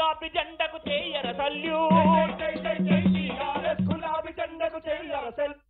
గులాబీ జెండకు చెయ్యర సల్యూట్ జై జై జై టీఆర్ఎస్ గులాబీ జెండకు చెయ్యర సల్యూట్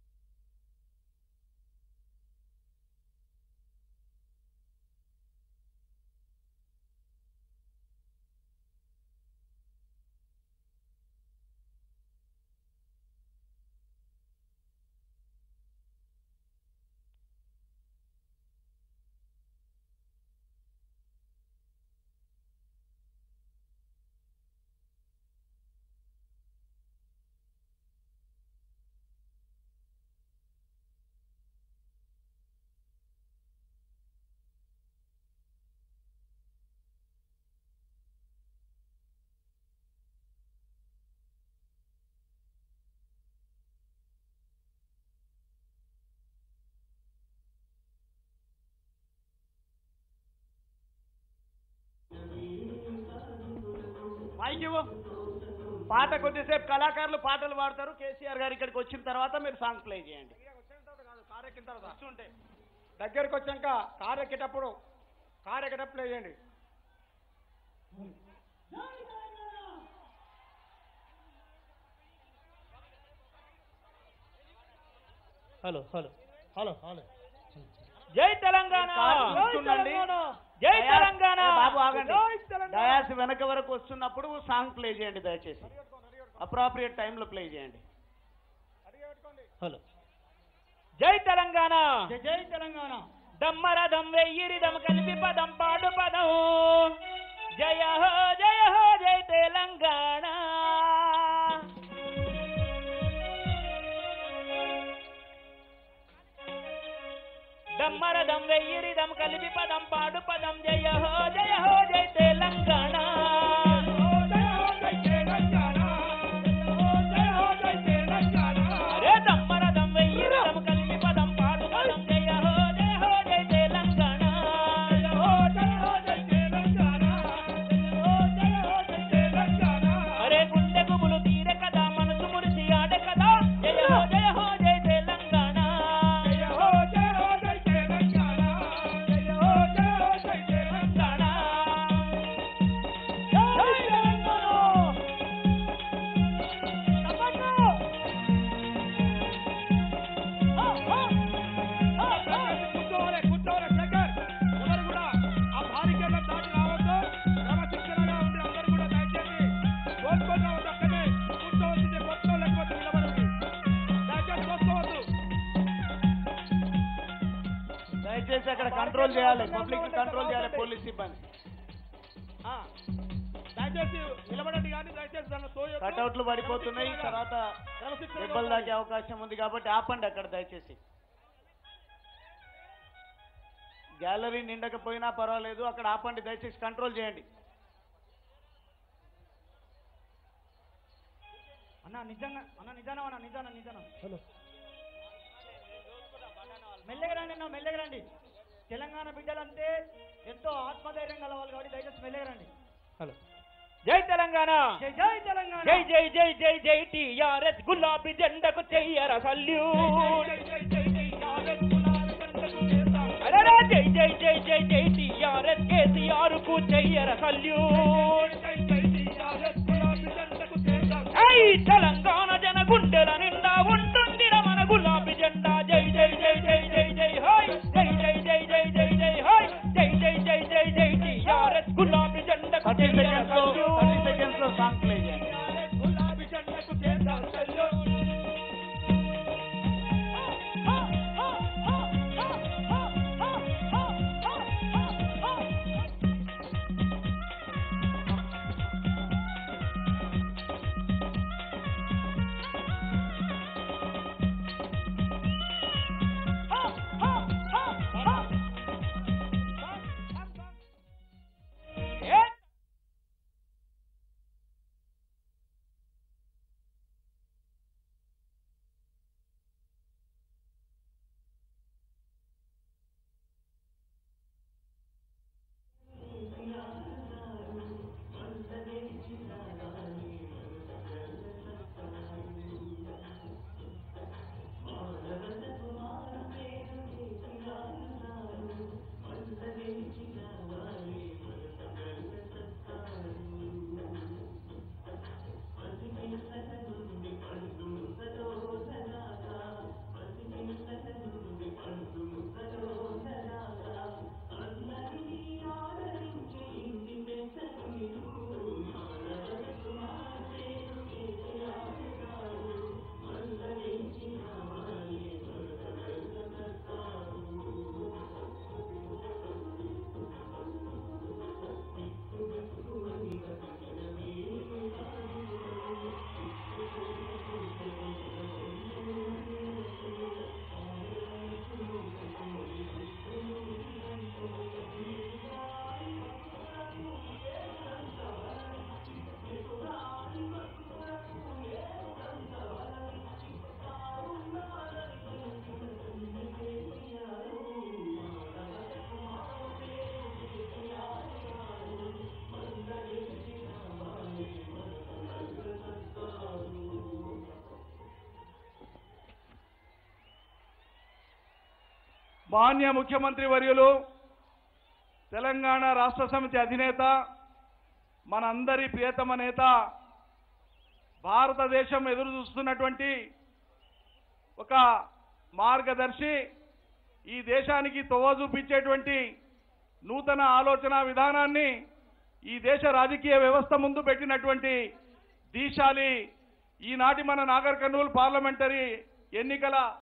పాట కొద్దిసేపు కళాకారులు పాటలు పాడతారు. కేసీఆర్ గారు ఇక్కడికి వచ్చిన తర్వాత మీరు సాంగ్ ప్లే చేయండి. కారు ఎక్కిన తర్వాత వస్తుంటే దగ్గరికి వచ్చాక కారు ఎక్కేటప్పుడు ప్లే చేయండి. హలో హలో హలో హలో జై తెలంగాణ, జై తెలంగాణ. బాబు ఆగండి, డయాస్ వెనక వరకు వస్తున్నప్పుడు సాంగ్ ప్లే చేయండి దయచేసి. అప్రాప్రియేట్ టైంలో ప్లే చేయండి. హలో జై తెలంగాణ, జై తెలంగాణ. దమ్మరథం వెయ్యిరి దమ కలిపి పదం పాడు పదం. జయ హో జయ హో జై తెలంగాణ. దమ్మరథం వెయ్యిరి దమ కలిపి పదం పాడు పదం. జయ హో జై తెలంగాణ. అరే దమ్మరథం వెయ్యిరి దమ కలిపి పదం పాడు పదం. జయ హో జై తెలంగాణ. అరే గుండె గుబులు తీరే కదా, మనసు మురిసి ఆడే కదా. జయ హో జై తెలంగాణ. దయచేసి అక్కడ కంట్రోల్ చేయాలి, పబ్లిక్ కంట్రోల్ చేయాలి పోలీస్ సిబ్బంది. దయచేసి నిలబడండి, కానీ దయచేసి కట్అవుట్లు పడిపోతున్నాయి, తర్వాత దెబ్బలు తాకే అవకాశం ఉంది కాబట్టి ఆపండి అక్కడ దయచేసి. గ్యాలరీ నిండకపోయినా పర్వాలేదు, అక్కడ ఆపండి దయచేసి, కంట్రోల్ చేయండి. అన్న నిజంగా హలో మెల్లగరండి. తెలంగాణ బిడ్డలంటే ఎంతో ఆత్మధైర్యం గలవాలి కాబట్టి దయచేసి మెల్లగరండి. హలో జై తెలంగాణ, జై తెలంగాణ. జై జై జై జై జై టీఆర్ఎస్ గులాబీ జెండకు చెయ్యర సల్యూట్. అరే జై జై జై జై జై టీఆర్ఎస్ కేసీఆర్ కు చెయ్యర సల్యూట్. తెలంగాణ జన గుండెల నిండా ఉంటుంది మన గులాబీ జెండా. జై జై జై జై జై జై హాయ్, జై జై జై జై జై జై హాయ్, జై జై జై జై జై టీఆర్ఎస్ గులాబీ జెండా. 30 seconds లో సాంగ్ ప్లే చేయండి. గులాబీ జెండాకు చేద్దాం సల్యూట్. మాన్య ముఖ్యమంత్రి వర్యులు తెలంగాణ రాష్ట్ర సమితి అధినేత మనందరి ప్రియతమ నేత భారతదేశం ఎదురు చూస్తున్నటువంటి ఒక మార్గదర్శి ఈ దేశానికి తోవ చూపించేటువంటి నూతన ఆలోచన విధానాన్ని ఈ దేశ రాజకీయ వ్యవస్థ ముందు పెట్టినటువంటి దీశాలి ఈనాటి మన నాగర్ కర్నూలు పార్లమెంటరీ ఎన్నికల